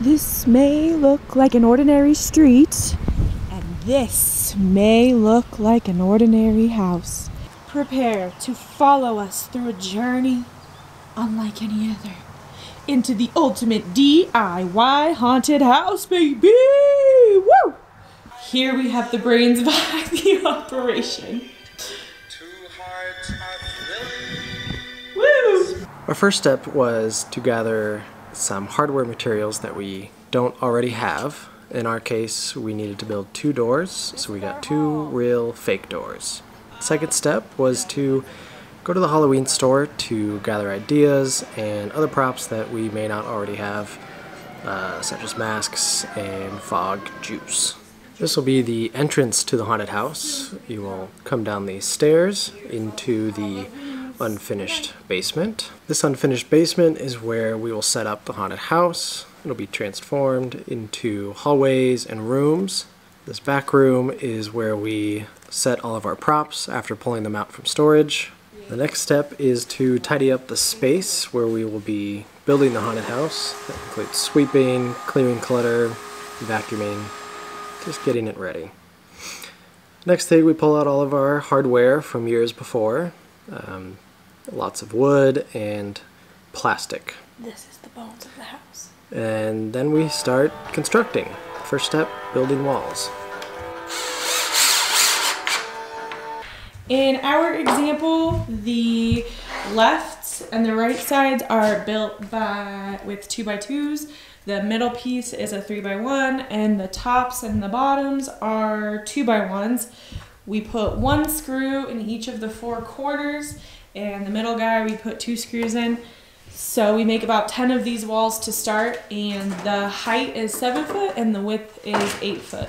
This may look like an ordinary street, and this may look like an ordinary house. Prepare to follow us through a journey unlike any other into the ultimate DIY haunted house, baby! Woo! Here we have the brains behind the operation. Woo! Our first step was to gather some hardware materials that we don't already have. In our case, we needed to build 2 doors, so we got 2 real fake doors. Second step was to go to the Halloween store to gather ideas and other props that we may not already have, such as masks and fog juice. This will be the entrance to the haunted house. You will come down these stairs into the unfinished basement. This unfinished basement is where we will set up the haunted house. It'll be transformed into hallways and rooms. This back room is where we set all of our props after pulling them out from storage. The next step is to tidy up the space where we will be building the haunted house. That includes sweeping, clearing clutter, vacuuming, just getting it ready. Next thing, we pull out all of our hardware from years before. Lots of wood and plastic. This is the bones of the house. And then we start constructing. First step, building walls. In our example, the left and the right sides are built with 2x2s. The middle piece is a 3x1, and the tops and the bottoms are 2x1s. We put 1 screw in each of the 4 quarters, and the middle guy we put 2 screws in. So we make about 10 of these walls to start, and the height is 7 foot and the width is 8 foot.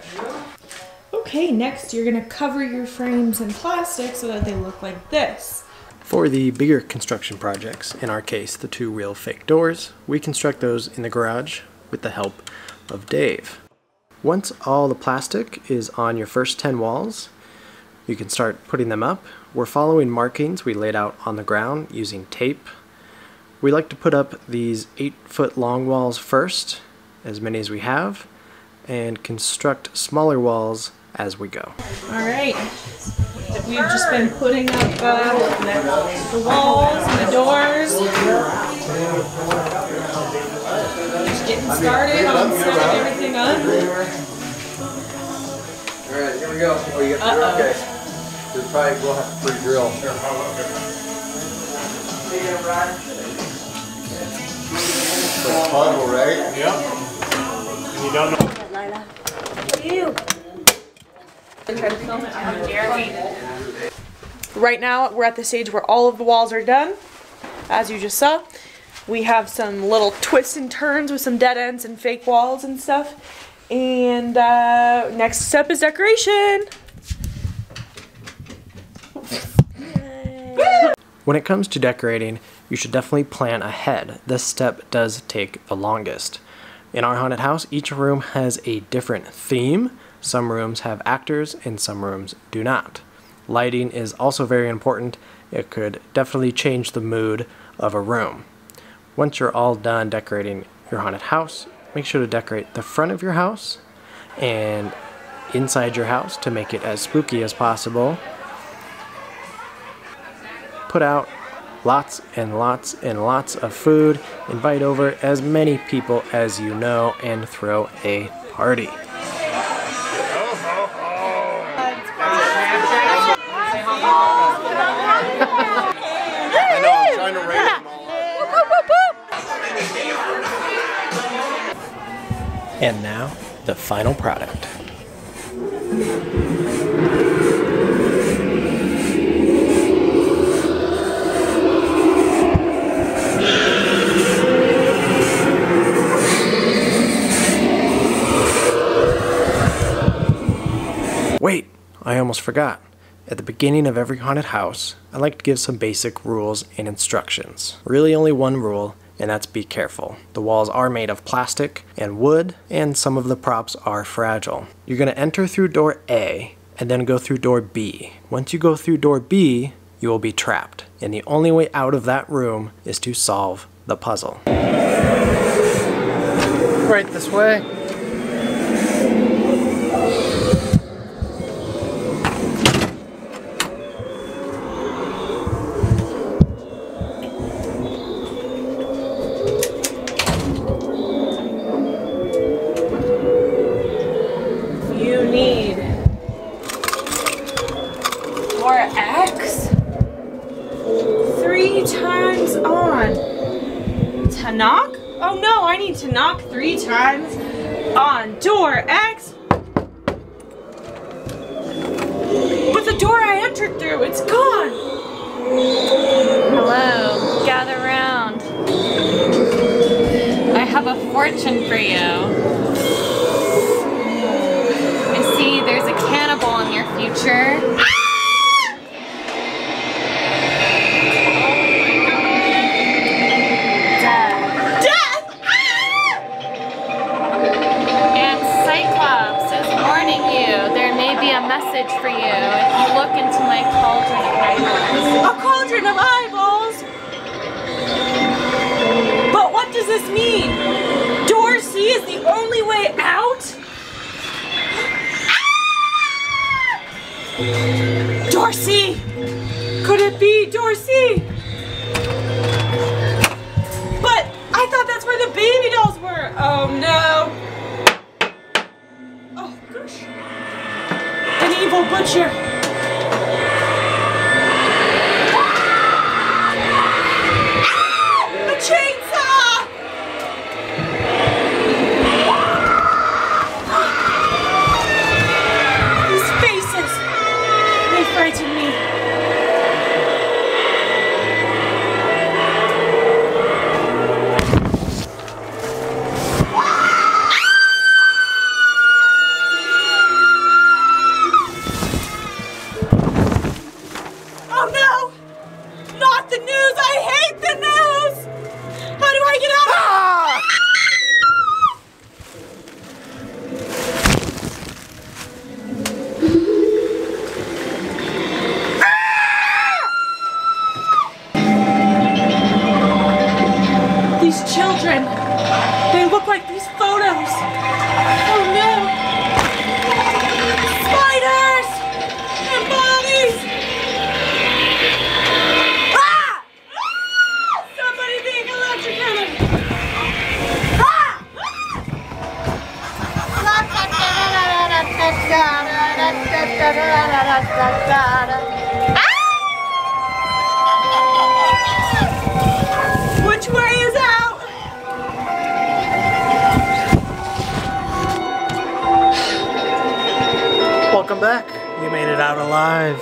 Okay, next you're gonna cover your frames in plastic so that they look like this. For the bigger construction projects, in our case the 2 real fake doors, we construct those in the garage with the help of Dave. Once all the plastic is on your first 10 walls, you can start putting them up. We're following markings we laid out on the ground using tape. We like to put up these 8-foot long walls first, as many as we have, and construct smaller walls as we go. Alright, we've just been putting up the walls and the doors. Just getting started on setting everything up. Alright, here we go. Oh, you got the drill? Okay. We'll have to pre-drill. It's puzzle, right? Yep. And you don't know. Ew. Right now, we're at the stage where all of the walls are done. As you just saw, we have some little twists and turns with some dead ends and fake walls and stuff. And next step is decoration. When it comes to decorating, you should definitely plan ahead. This step does take the longest. In our haunted house, each room has a different theme. Some rooms have actors and some rooms do not. Lighting is also very important. It could definitely change the mood of a room. Once you're all done decorating your haunted house, make sure to decorate the front of your house and inside your house to make it as spooky as possible. Put out lots and lots and lots of food, invite over as many people as you know, and throw a party. And now, the final product. Wait, I almost forgot. At the beginning of every haunted house, I like to give some basic rules and instructions. Really only one rule, and that's be careful. The walls are made of plastic and wood, and some of the props are fragile. You're going to enter through door A, and then go through door B. Once you go through door B, you will be trapped, and the only way out of that room is to solve the puzzle. Right this way. You need door X 3 times on to knock. Oh no, I need to knock 3 times on door X. But the door I entered through, it's gone. Hello, gather round. I have a fortune for you. I see there's a cannibal in your future. Message for you if you look into my cauldron of eyeballs. A cauldron of eyeballs? But what does this mean? Door C is the only way out? Door C! Could it be door C? But I thought that's where the baby dolls were. Oh no. Oh gosh. An evil butcher. A chainsaw! These faces, they frighten me. Oh no! Not the news! I hate the news! How do I get out? These children, they look like these photos. Oh no! Spiders! And bodies! Somebody being electrocuted! Which way is out? Welcome back. You made it out alive.